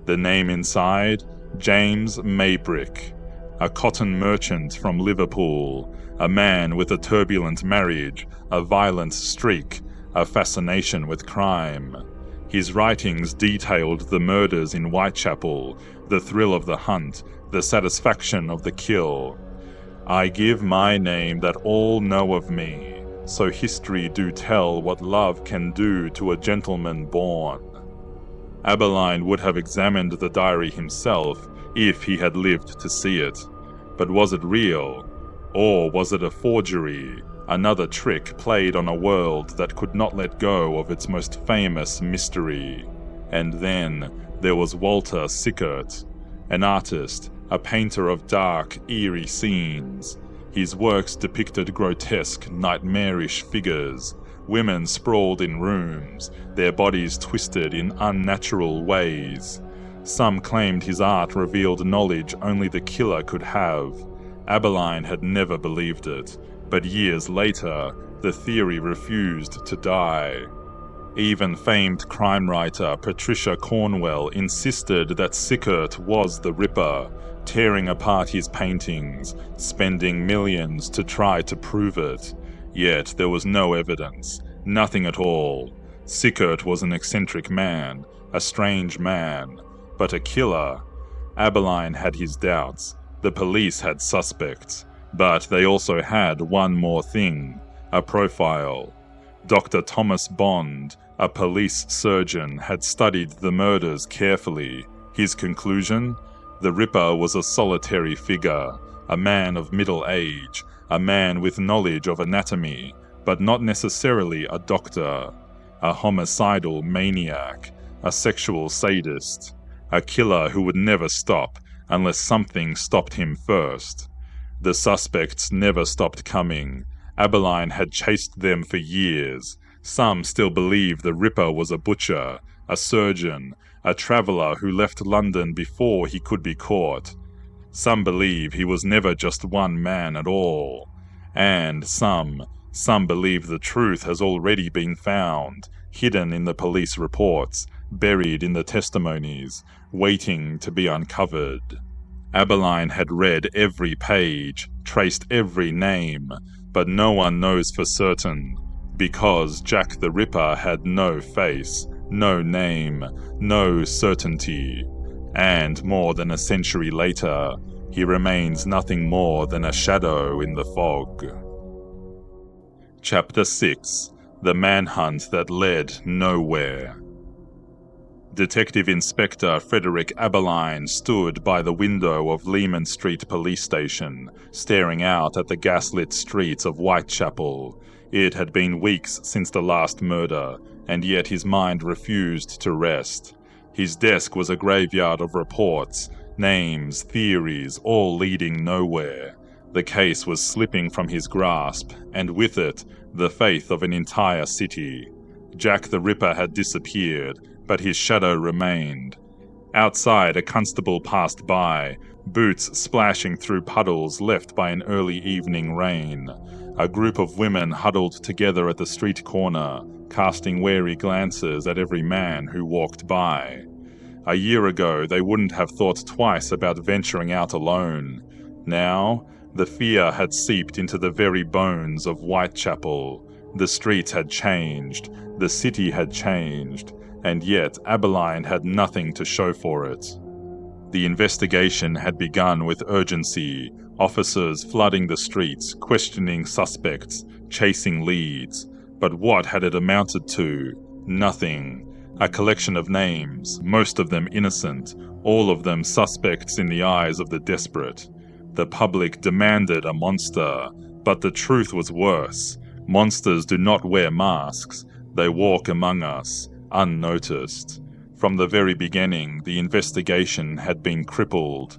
The name inside? James Maybrick, a cotton merchant from Liverpool, a man with a turbulent marriage, a violent streak, a fascination with crime. His writings detailed the murders in Whitechapel, the thrill of the hunt, the satisfaction of the kill. I give my name that all know of me, so history do tell what love can do to a gentleman born. Abeline would have examined the diary himself if he had lived to see it. But was it real? Or was it a forgery? Another trick played on a world that could not let go of its most famous mystery. And then there was Walter Sickert, an artist, a painter of dark, eerie scenes. His works depicted grotesque, nightmarish figures, women sprawled in rooms, their bodies twisted in unnatural ways. Some claimed his art revealed knowledge only the killer could have. Abeline had never believed it, but years later, the theory refused to die. Even famed crime writer Patricia Cornwell insisted that Sickert was the Ripper, tearing apart his paintings, spending millions to try to prove it. Yet there was no evidence, nothing at all. Sickert was an eccentric man, a strange man, but a killer. Abeline had his doubts. The police had suspects, but they also had one more thing, a profile. Dr. Thomas Bond, a police surgeon, had studied the murders carefully. His conclusion? The Ripper was a solitary figure, a man of middle age, a man with knowledge of anatomy, but not necessarily a doctor, a homicidal maniac, a sexual sadist, a killer who would never stop unless something stopped him first. The suspects never stopped coming. Abeline had chased them for years. Some still believe the Ripper was a butcher, a surgeon, a traveller who left London before he could be caught. Some believe he was never just one man at all. And some believe the truth has already been found, hidden in the police reports, buried in the testimonies, waiting to be uncovered. Abeline had read every page, traced every name, but no one knows for certain, because Jack the Ripper had no face, no name, no certainty, and more than a century later, he remains nothing more than a shadow in the fog. Chapter 6: The Manhunt That Led Nowhere. Detective Inspector Frederick Abeline stood by the window of Leman Street Police Station, staring out at the gaslit streets of Whitechapel. It had been weeks since the last murder, and yet his mind refused to rest. His desk was a graveyard of reports, names, theories, all leading nowhere. The case was slipping from his grasp, and with it, the faith of an entire city. Jack the Ripper had disappeared, but his shadow remained. Outside, a constable passed by, boots splashing through puddles left by an early evening rain. A group of women huddled together at the street corner, casting wary glances at every man who walked by. A year ago, they wouldn't have thought twice about venturing out alone. Now, the fear had seeped into the very bones of Whitechapel. The streets had changed, the city had changed, and yet Abilene had nothing to show for it. The investigation had begun with urgency, officers flooding the streets, questioning suspects, chasing leads. But what had it amounted to? Nothing. A collection of names, most of them innocent, all of them suspects in the eyes of the desperate. The public demanded a monster, but the truth was worse. Monsters do not wear masks. They walk among us, unnoticed. From the very beginning, the investigation had been crippled.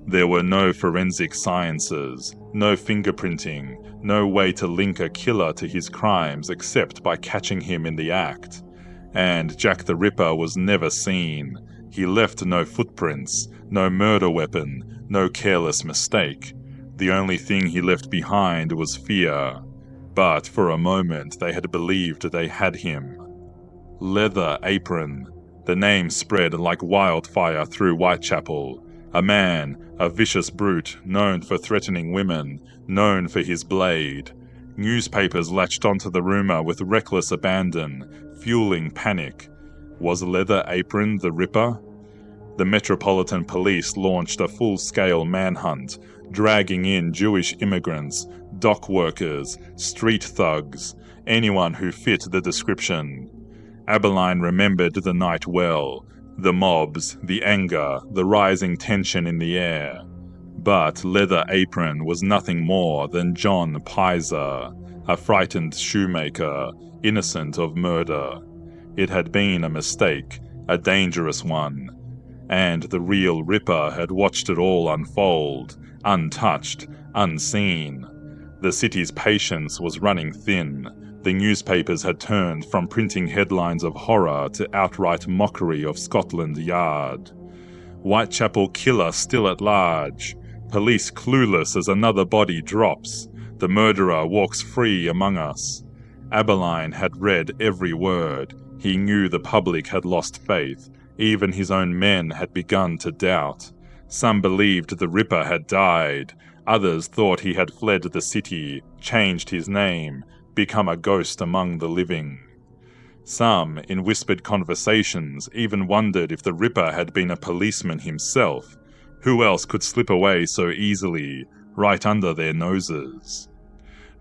There were no forensic sciences, no fingerprinting, no way to link a killer to his crimes except by catching him in the act. And Jack the Ripper was never seen. He left no footprints, no murder weapon, no careless mistake. The only thing he left behind was fear. But for a moment they had believed they had him. Leather Apron. The name spread like wildfire through Whitechapel. A man, a vicious brute, known for threatening women, known for his blade. Newspapers latched onto the rumor with reckless abandon, fueling panic. Was Leather Apron the Ripper? The Metropolitan Police launched a full-scale manhunt, dragging in Jewish immigrants, dock workers, street thugs, anyone who fit the description. Abilene remembered the night well, the mobs, the anger, the rising tension in the air. But Leather Apron was nothing more than John Pizer, a frightened shoemaker, innocent of murder. It had been a mistake, a dangerous one. And the real Ripper had watched it all unfold, untouched, unseen. The city's patience was running thin. The newspapers had turned from printing headlines of horror to outright mockery of Scotland Yard. Whitechapel killer still at large. Police clueless as another body drops. The murderer walks free among us. Abilene had read every word. He knew the public had lost faith. Even his own men had begun to doubt. Some believed the Ripper had died. Others thought he had fled the city, changed his name, become a ghost among the living. Some, in whispered conversations, even wondered if the Ripper had been a policeman himself. Who else could slip away so easily, right under their noses?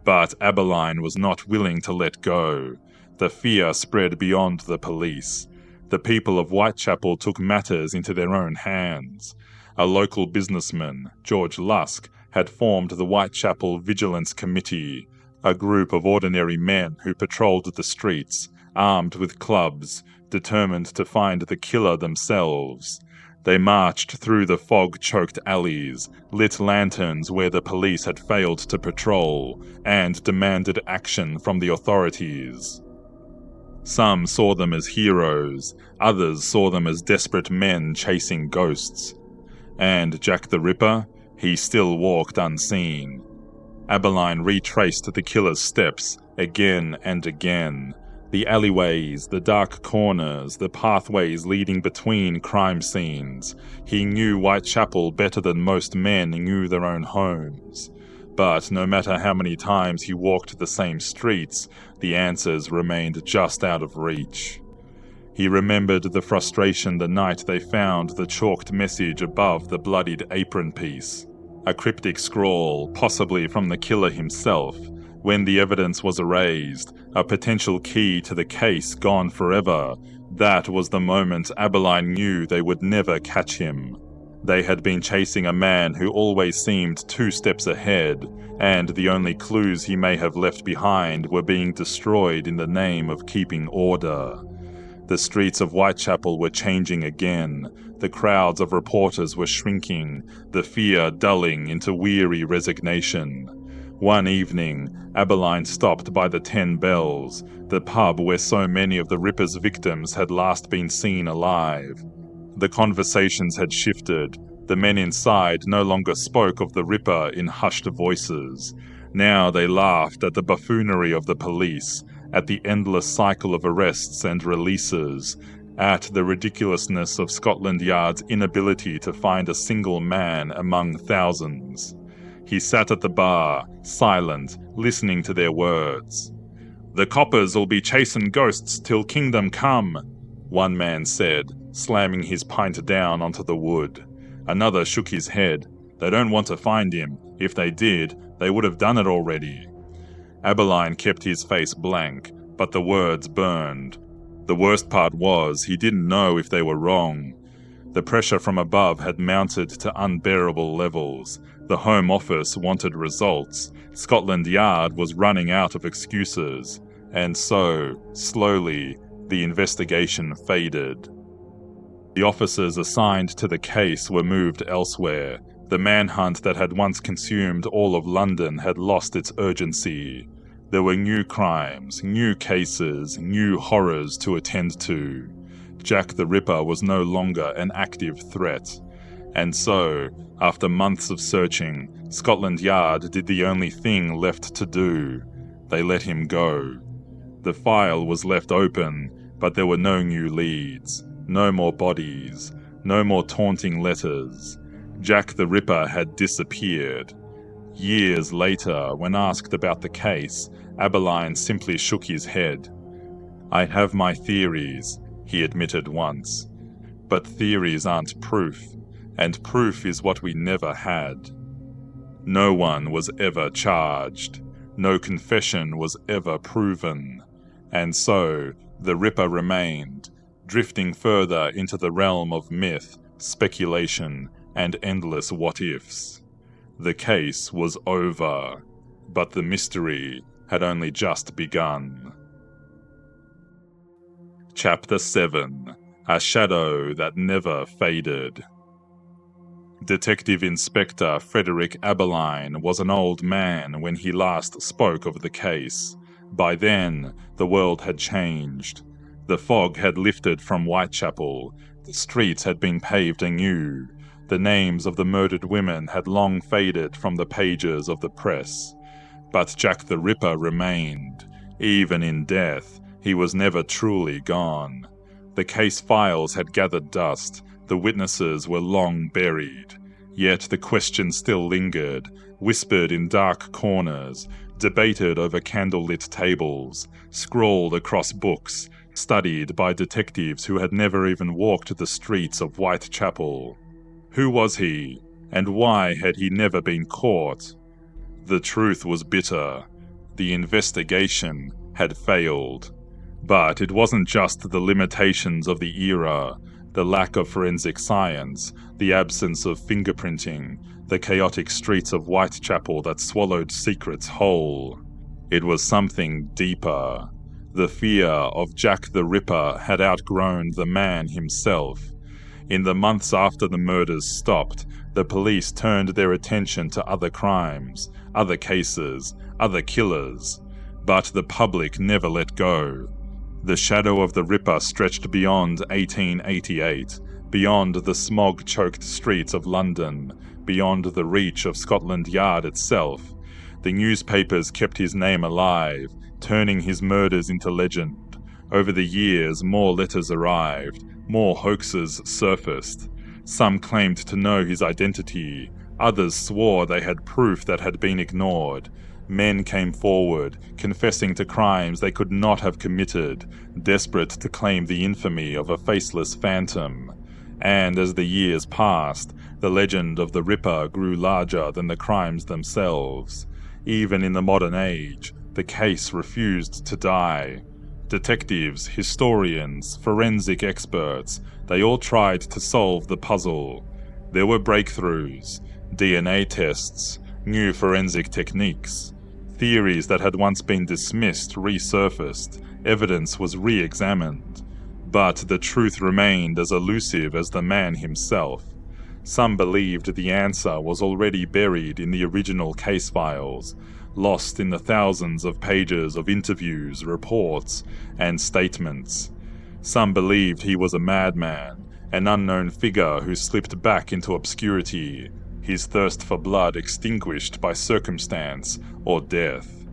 But Abilene was not willing to let go. The fear spread beyond the police. The people of Whitechapel took matters into their own hands. A local businessman, George Lusk, had formed the Whitechapel Vigilance Committee, a group of ordinary men who patrolled the streets, armed with clubs, determined to find the killer themselves. They marched through the fog-choked alleys, lit lanterns where the police had failed to patrol, and demanded action from the authorities. Some saw them as heroes, others saw them as desperate men chasing ghosts. And Jack the Ripper? He still walked unseen. Abilene retraced the killer's steps again and again. The alleyways, the dark corners, the pathways leading between crime scenes. He knew Whitechapel better than most men knew their own homes. But no matter how many times he walked the same streets, the answers remained just out of reach. He remembered the frustration the night they found the chalked message above the bloodied apron piece. A cryptic scrawl, possibly from the killer himself. When the evidence was erased, a potential key to the case gone forever, that was the moment Abilene knew they would never catch him. They had been chasing a man who always seemed 2 steps ahead, and the only clues he may have left behind were being destroyed in the name of keeping order. The streets of Whitechapel were changing again. The crowds of reporters were shrinking, the fear dulling into weary resignation. One evening, Abilene stopped by the 10 Bells, the pub where so many of the Ripper's victims had last been seen alive. The conversations had shifted. The men inside no longer spoke of the Ripper in hushed voices. Now they laughed at the buffoonery of the police, at the endless cycle of arrests and releases, at the ridiculousness of Scotland Yard's inability to find a single man among thousands. He sat at the bar, silent, listening to their words. "The coppers'll be chasing ghosts till kingdom come," one man said, slamming his pint down onto the wood. Another shook his head. "They don't want to find him. If they did, they would have done it already." Aberline kept his face blank, but the words burned. The worst part was he didn't know if they were wrong. The pressure from above had mounted to unbearable levels. The Home Office wanted results. Scotland Yard was running out of excuses. And so, slowly, the investigation faded. The officers assigned to the case were moved elsewhere. The manhunt that had once consumed all of London had lost its urgency. There were new crimes, new cases, new horrors to attend to. Jack the Ripper was no longer an active threat. And so, after months of searching, Scotland Yard did the only thing left to do. They let him go. The file was left open, but there were no new leads, no more bodies, no more taunting letters. Jack the Ripper had disappeared. Years later, when asked about the case, Aberline simply shook his head. "I have my theories," he admitted once. "But theories aren't proof, and proof is what we never had." No one was ever charged. No confession was ever proven. And so, the Ripper remained, drifting further into the realm of myth, speculation, and endless what-ifs. The case was over, but the mystery had only just begun. Chapter 7. A Shadow That Never Faded. Detective Inspector Frederick Aberline was an old man when he last spoke of the case. By then, the world had changed. The fog had lifted from Whitechapel. The streets had been paved anew. The names of the murdered women had long faded from the pages of the press. But Jack the Ripper remained. Even in death, he was never truly gone. The case files had gathered dust. The witnesses were long buried. Yet the question still lingered, whispered in dark corners, debated over candlelit tables, scrawled across books, studied by detectives who had never even walked the streets of Whitechapel. Who was he, and why had he never been caught? The truth was bitter. The investigation had failed. But it wasn't just the limitations of the era, the lack of forensic science, the absence of fingerprinting, the chaotic streets of Whitechapel that swallowed secrets whole. It was something deeper. The fear of Jack the Ripper had outgrown the man himself. In the months after the murders stopped, the police turned their attention to other crimes, other cases, other killers. But the public never let go. The shadow of the Ripper stretched beyond 1888, beyond the smog-choked streets of London, beyond the reach of Scotland Yard itself. The newspapers kept his name alive, turning his murders into legend. Over the years, more letters arrived, more hoaxes surfaced. Some claimed to know his identity, others swore they had proof that had been ignored. Men came forward, confessing to crimes they could not have committed, desperate to claim the infamy of a faceless phantom. And as the years passed, the legend of the Ripper grew larger than the crimes themselves. Even in the modern age, the case refused to die. Detectives, historians, forensic experts, they all tried to solve the puzzle. There were breakthroughs, DNA tests, new forensic techniques. Theories that had once been dismissed resurfaced, evidence was re-examined. But the truth remained as elusive as the man himself. Some believed the answer was already buried in the original case files, lost in the thousands of pages of interviews, reports, and statements. Some believed he was a madman, an unknown figure who slipped back into obscurity, his thirst for blood extinguished by circumstance or death.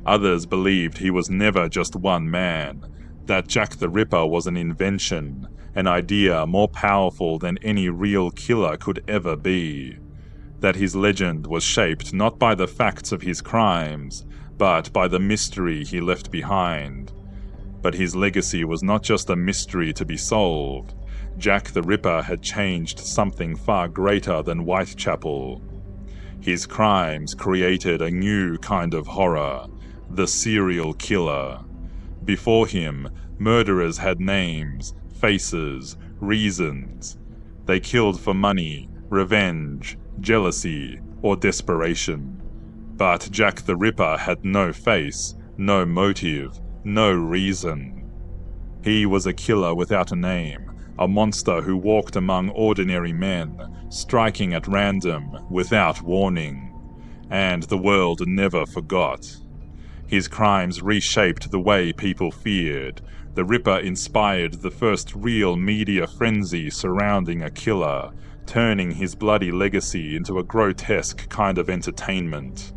Others believed he was never just one man, That Jack the Ripper was an invention, an idea more powerful than any real killer could ever be. That his legend was shaped not by the facts of his crimes, but by the mystery he left behind. But his legacy was not just a mystery to be solved. Jack the Ripper had changed something far greater than Whitechapel. His crimes created a new kind of horror, the serial killer. Before him, murderers had names, faces, reasons. They killed for money, revenge, jealousy, or desperation. But Jack the Ripper had no face, no motive, no reason. He was a killer without a name, a monster who walked among ordinary men, striking at random, without warning. And the world never forgot. His crimes reshaped the way people feared. The Ripper inspired the first real media frenzy surrounding a killer, turning his bloody legacy into a grotesque kind of entertainment.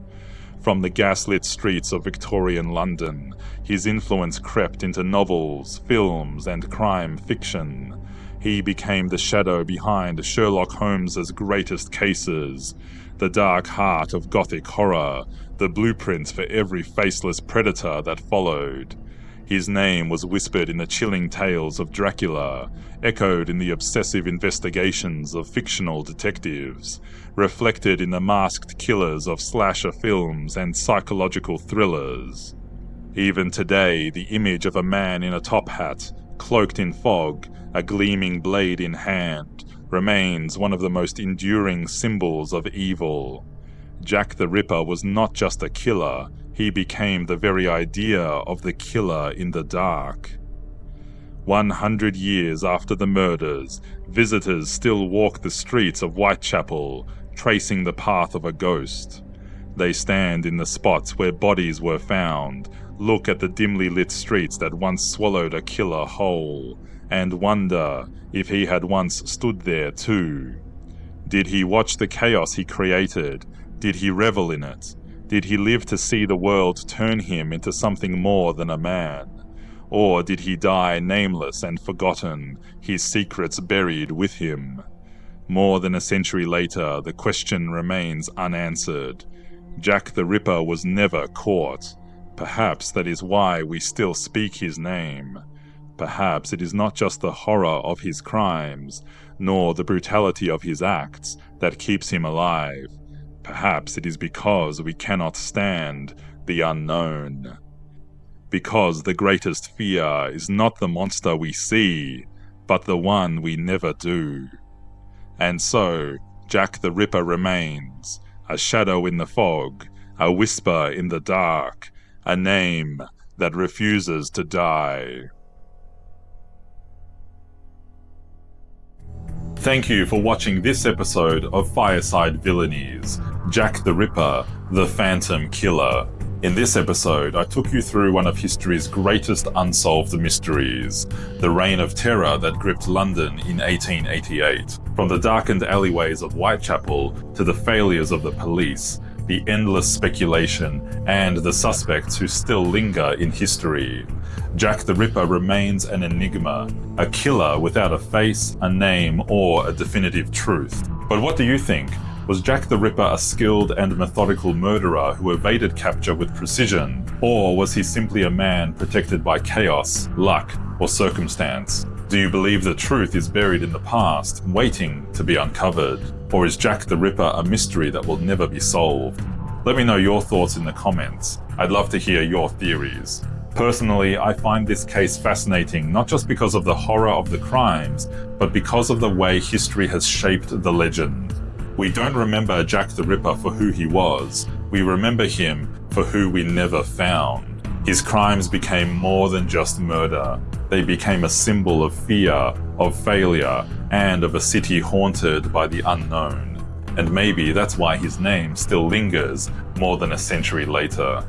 From the gaslit streets of Victorian London, his influence crept into novels, films, and crime fiction. He became the shadow behind Sherlock Holmes's greatest cases, the dark heart of Gothic horror, the blueprint for every faceless predator that followed. His name was whispered in the chilling tales of Dracula, echoed in the obsessive investigations of fictional detectives, reflected in the masked killers of slasher films and psychological thrillers. Even today, the image of a man in a top hat, cloaked in fog, a gleaming blade in hand, remains one of the most enduring symbols of evil. Jack the Ripper was not just a killer, he became the very idea of the killer in the dark. 100 years after the murders, visitors still walk the streets of Whitechapel, tracing the path of a ghost. They stand in the spots where bodies were found, look at the dimly lit streets that once swallowed a killer whole, and wonder if he had once stood there too. Did he watch the chaos he created? Did he revel in it? Did he live to see the world turn him into something more than a man? Or did he die nameless and forgotten, his secrets buried with him? More than a century later, the question remains unanswered. Jack the Ripper was never caught. Perhaps that is why we still speak his name. Perhaps it is not just the horror of his crimes, nor the brutality of his acts, that keeps him alive. Perhaps it is because we cannot stand the unknown. Because the greatest fear is not the monster we see, but the one we never do. And so, Jack the Ripper remains, a shadow in the fog, a whisper in the dark, a name that refuses to die. Thank you for watching this episode of Fireside Villainies, Jack the Ripper, the Phantom Killer. In this episode, I took you through one of history's greatest unsolved mysteries, the reign of terror that gripped London in 1888. From the darkened alleyways of Whitechapel to the failures of the police, the endless speculation, and the suspects who still linger in history. Jack the Ripper remains an enigma, a killer without a face, a name, or a definitive truth. But what do you think? Was Jack the Ripper a skilled and methodical murderer who evaded capture with precision? Or was he simply a man protected by chaos, luck, or circumstance? Do you believe the truth is buried in the past, waiting to be uncovered? Or is Jack the Ripper a mystery that will never be solved? Let me know your thoughts in the comments. I'd love to hear your theories. Personally, I find this case fascinating not just because of the horror of the crimes, but because of the way history has shaped the legend. We don't remember Jack the Ripper for who he was, we remember him for who we never found. His crimes became more than just murder. They became a symbol of fear, of failure, and of a city haunted by the unknown. And maybe that's why his name still lingers more than a century later.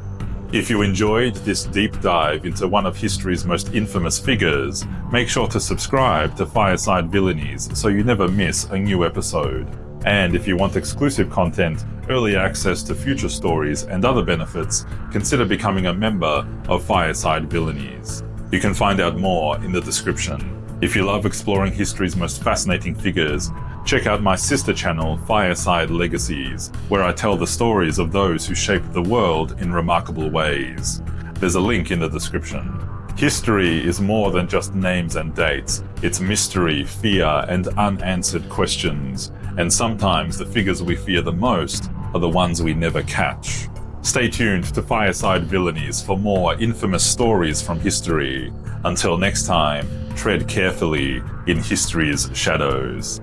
If you enjoyed this deep dive into one of history's most infamous figures, make sure to subscribe to Fireside Villainies so you never miss a new episode. And if you want exclusive content, early access to future stories, and other benefits, consider becoming a member of Fireside Villainies. You can find out more in the description. If you love exploring history's most fascinating figures, check out my sister channel, Fireside Legacies, where I tell the stories of those who shaped the world in remarkable ways. There's a link in the description. History is more than just names and dates. It's mystery, fear, and unanswered questions. And sometimes the figures we fear the most are the ones we never catch. Stay tuned to Fireside Villainies for more infamous stories from history. Until next time, tread carefully in history's shadows.